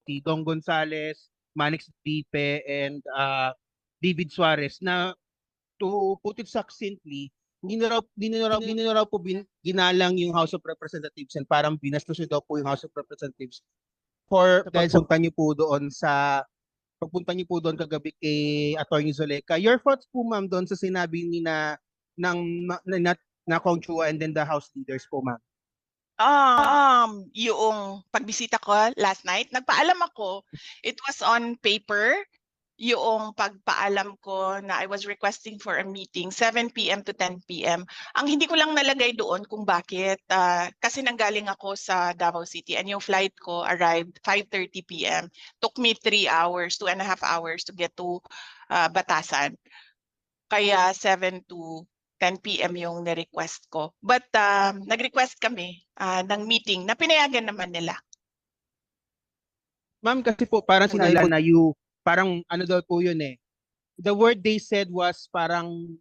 si Dong Gonzales, Manix Dipe, and David Suarez na, to put it succinctly, hindi na raw po ginalang yung House of Representatives and parang binastos daw po yung House of Representatives for dahil sa pagpunta niyo po doon kagabi kay Attorney Zoleka. Your thoughts po ma'am doon sa sinabi ni na ng na Kong Chua and then the House leaders po ma'am. Yung pagbisita ko last night, nagpaalam ako. It was on paper. Yung pagpaalam ko na I was requesting for a meeting 7 p.m. to 10 p.m. Ang hindi ko lang nalagay doon kung bakit. Kasi nanggaling ako sa Davao City and yung flight ko arrived 5:30 p.m. Took me 3 hours, 2.5 hours to get to Batasan. Kaya 7 to 10 p.m. yung ni-request ko. But nag-request kami ng meeting na pinayagan naman nila. Ma'am, kasi po parang sinabi po na parang ano daw po yun eh. The word they said was parang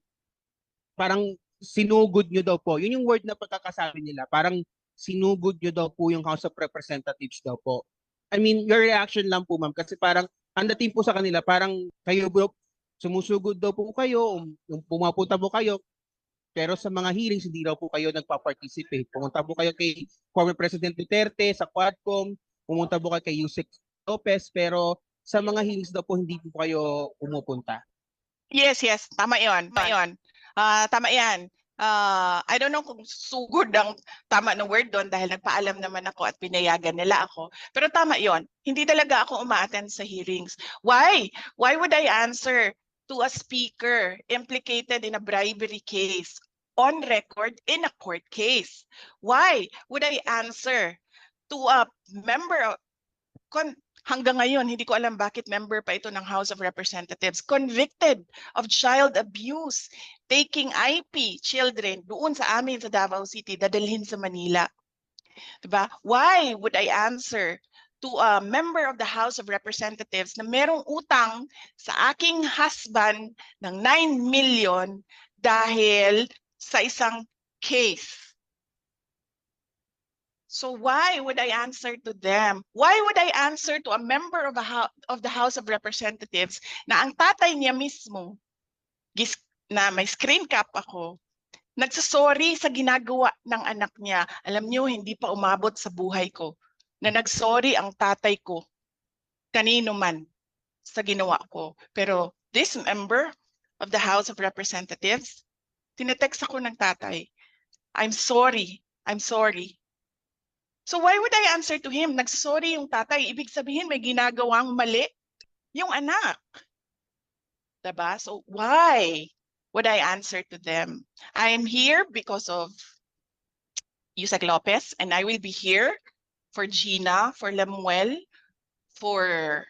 sinugod nyo daw po. Yun yung word na pagkakasabi nila. Parang sinugod nyo daw po yung House of Representatives daw po. I mean, your reaction lang po ma'am kasi parang ang dating po sa kanila parang kayo bro, sumusugod daw po kayo, pumapunta po kayo, pero sa mga hearings hindi daw po kayo nagpa-participate. Pumunta po kayo kay former President Duterte sa Quadcom, pumunta po kayo kay Yusek Lopez, pero sa mga hearings daw po hindi po kayo pumupunta. Yes, tama 'yon. Tama 'yan. I don't know kung sugod ang tama na word doon dahil nagpaalam naman ako at pinayagan nila ako. Pero tama 'yon. Hindi talaga ako uma-attend sa hearings. Why? Why would I answer to a speaker implicated in a bribery case on record in a court case? Why would I answer to a member hanggang ngayon, hindi ko alam bakit member pa ito ng House of Representatives, convicted of child abuse, taking IP children doon sa amin sa Davao City, dadalhin sa Manila. Diba? Why would I answer to a member of the House of Representatives na merong utang sa aking husband ng 9 million dahil sa isang case? So why would I answer to them? Why would I answer to a member of the House of Representatives na ang tatay niya mismo, na may screen cap ako, nagsasorry sa ginagawa ng anak niya. Alam niyo, hindi pa umabot sa buhay ko na nagsorry ang tatay ko kanino man sa ginawa ko. Pero this member of the House of Representatives, tinetext ako ng tatay, I'm sorry. So why would I answer to him? Nagsasorry yung tatay. Ibig sabihin may ginagawang mali yung anak. Diba? So why would I answer to them? I'm here because of Yusek Lopez, and I will be here for Gina, for Lemuel, for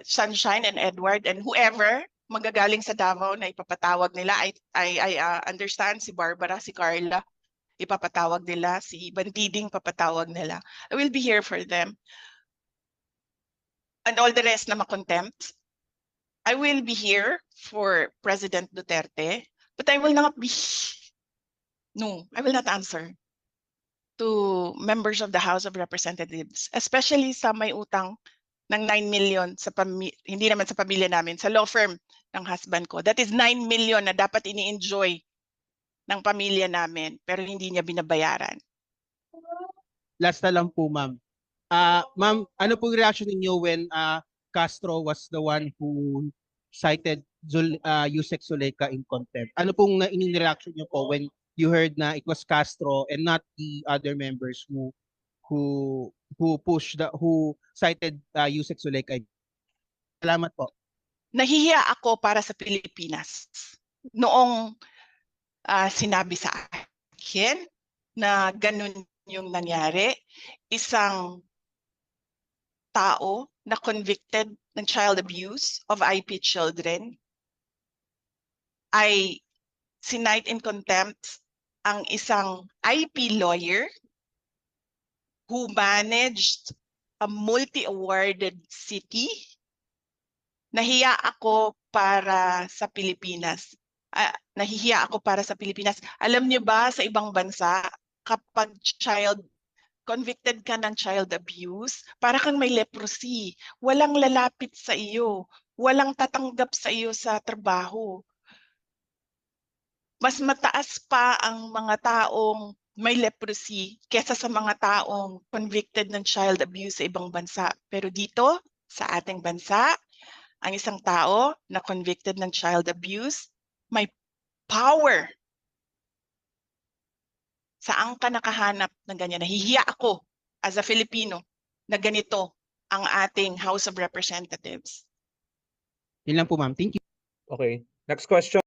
Sunshine and Edward, and whoever magagaling sa Davao na ipapatawag nila. I understand si Barbara, si Carla, ipapatawag nila, si Bandiding papatawag nila. I will be here for them. And all the rest na makontempt. I will be here for President Duterte, but I will not answer to members of the House of Representatives, especially sa may utang ng 9 million sa hindi naman sa pamilya namin, sa law firm ng husband ko. That is 9 million na dapat ini-enjoy ng pamilya namin, pero hindi niya binabayaran. Last na lang po, ma'am. Ma'am, ano pong reaction ninyo when Castro was the one who cited Yusek Zuleka in contempt? Ano pong reaction niyo po when you heard na it was Castro and not the other members who cited Yusek Zuleka? Salamat po. Nahihiya ako para sa Pilipinas. Noong sinabi sa akin na ganun yung nangyari, isang tao na convicted ng child abuse of IP children ay sinight in contempt ang isang IP lawyer who managed a multi-awarded city. Nahiya ako para sa Pilipinas. Nahihiya ako para sa Pilipinas. Alam niyo ba sa ibang bansa, kapag child convicted ka ng child abuse, para kang may leprosy. Walang lalapit sa iyo. Walang tatanggap sa iyo sa trabaho. Mas mataas pa ang mga taong may leprosy kesa sa mga taong convicted ng child abuse sa ibang bansa. Pero dito, sa ating bansa, ang isang tao na convicted ng child abuse, may power. Saan ka nakahanap ng ganyan? Nahihiya ako as a Filipino na ganito ang ating House of Representatives. Yun lang po, ma'am. Thank you. Okay. Next question.